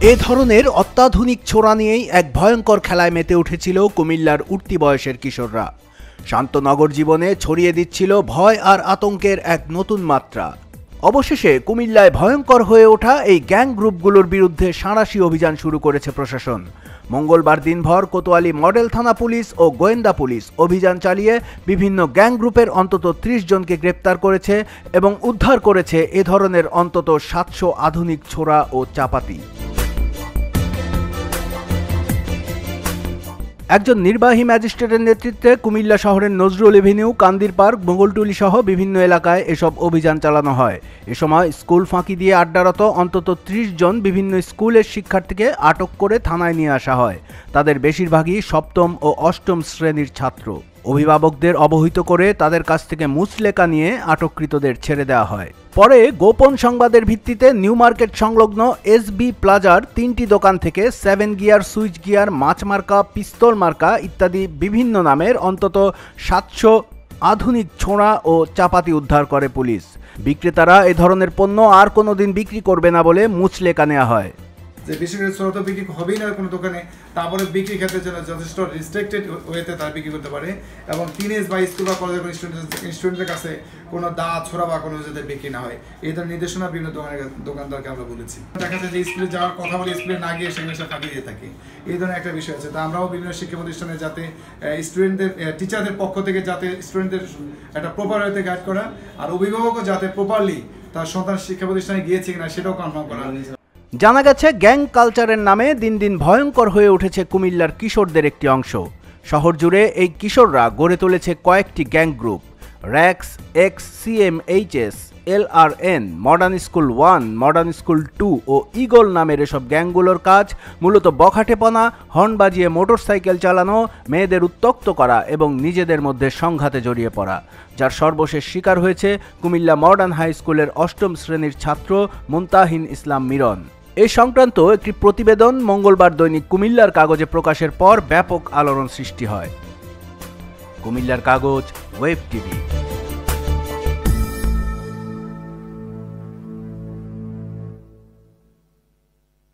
এ ধরনের অত্যাধুনিক ছোরা নিয়েই এক ভয়ঙ্কর খেলায় মেতে উঠেছিল কুমিল্লার উঠতি বয়সের কিশোররা। শান্ত নগর জীবনে ছড়িয়ে দিচ্ছিল ভয় আর আতঙ্কের এক নতুন মাত্রা। অবশেষে কুমিল্লায় ভয়ঙ্কর হয়ে ওঠা এই গ্যাং গ্রুপগুলোর বিরুদ্ধে সাঁড়াশি অভিযান শুরু করেছে প্রশাসন। মঙ্গলবার দিনভর কোতোয়ালি মডেল থানা পুলিশ ও গোয়েন্দা পুলিশ অভিযান চালিয়ে বিভিন্ন গ্যাং গ্রুপের অন্তত ৩০ জনকে গ্রেপ্তার করেছে এবং উদ্ধার করেছে এ ধরনের অন্তত ৭০০ আধুনিক ছোরা ও চাপাতি। একজন নির্বাহী ম্যাজিস্ট্রেটের নেতৃত্বে কুমিল্লা শহরের নজরুল এভিনিউ, কান্দির পার্ক, মোগলটুলি সহ বিভিন্ন এলাকায় এসব অভিযান চালানো হয়। এ সময় স্কুল ফাঁকি দিয়ে আড্ডারত অন্তত ৩০ জন বিভিন্ন স্কুলের শিক্ষার্থীকে আটক করে থানায় নিয়ে আসা হয়। তাদের বেশিরভাগই সপ্তম ও অষ্টম শ্রেণীর ছাত্র। অভিভাবকদের অবহিত করে তাদের কাছ থেকে মুচলেকা নিয়ে আটককৃতদের ছেড়ে দেওয়া হয়। পরে গোপন সংবাদের ভিত্তিতে নিউ মার্কেট সংলগ্ন এসবি প্লাজার ৩টি দোকান থেকে 7 গিয়ার, সুইচ গিয়ার, মাছ মার্কা, পিস্তল মার্কা ইত্যাদি বিভিন্ন নামের অন্তত ৭০০ আধুনিক ছোঁড়া ও চাপাতি উদ্ধার করে পুলিশ। বিক্রেতারা এ ধরনের পণ্য আর কোনোদিন বিক্রি করবে না বলে মুচলেকা নেওয়া হয়। যে বিশেষ করে ছোট বিক্রি হবেই না কোনো দোকানে, তারপরে বিক্রি ক্ষেত্রে যেন যথেষ্ট রিস্ট্রিক্টেড ওয়েতে তারা বিক্রি করতে পারে এবং টিনেজ বা স্কুল বা কলেজের কোনো স্টুডেন্টের কাছে কোনো দা ছোড়া বা কোনো যাতে বিক্রি না হয়, এই ধরনের নির্দেশনা বিভিন্ন দোকানদারকে আমরা বলেছি। দেখা যায় যে স্কুলে যাওয়ার কথা বলে স্কুলে না গিয়ে সেখানে সে ফাঁকি দিয়ে থাকে, এই ধরনের একটা বিষয় আছে। তা আমরাও বিভিন্ন শিক্ষা প্রতিষ্ঠানে যাতে স্টুডেন্টদের টিচারদের পক্ষ থেকে যাতে স্টুডেন্টদের একটা প্রপার ওয়েতে গাইড করা আর অভিভাবকও যাতে প্রপারলি তার সন্তান শিক্ষা প্রতিষ্ঠানে গিয়েছে কিনা সেটাও কনফার্ম করা। জানা গেছে গ্যাং কালচারের নামে দিন দিন ভয়ঙ্কর হয়ে উঠেছে কুমিল্লার কিশোরদের একটি অংশ। শহর জুড়ে এই কিশোররা গড়ে তুলেছে কয়েকটি গ্যাং গ্রুপ। র্যাক্স, X, CMHS, LRN, modern school 1, modern school 2 ও ইগল নামের এসব গ্যাংগুলোর কাজ মূলত বখাটেপনা, হর্ন বাজিয়ে মোটরসাইকেল চালানো, মেয়েদের উত্ত্যক্ত করা এবং নিজেদের মধ্যে সংঘাতে জড়িয়ে পড়া, যার সর্বশেষ শিকার হয়েছে কুমিল্লা মডার্ন হাই স্কুলের ৮ম শ্রেণীর ছাত্র মুনতাহিন ইসলাম মিরন। এ সংক্রান্ত একটি প্রতিবেদন মঙ্গলবার দৈনিক কুমিল্লার কাগজে প্রকাশের পর ব্যাপক আলোড়ন সৃষ্টি হয়। কুমিল্লার কাগজ, ওয়েব টিভি।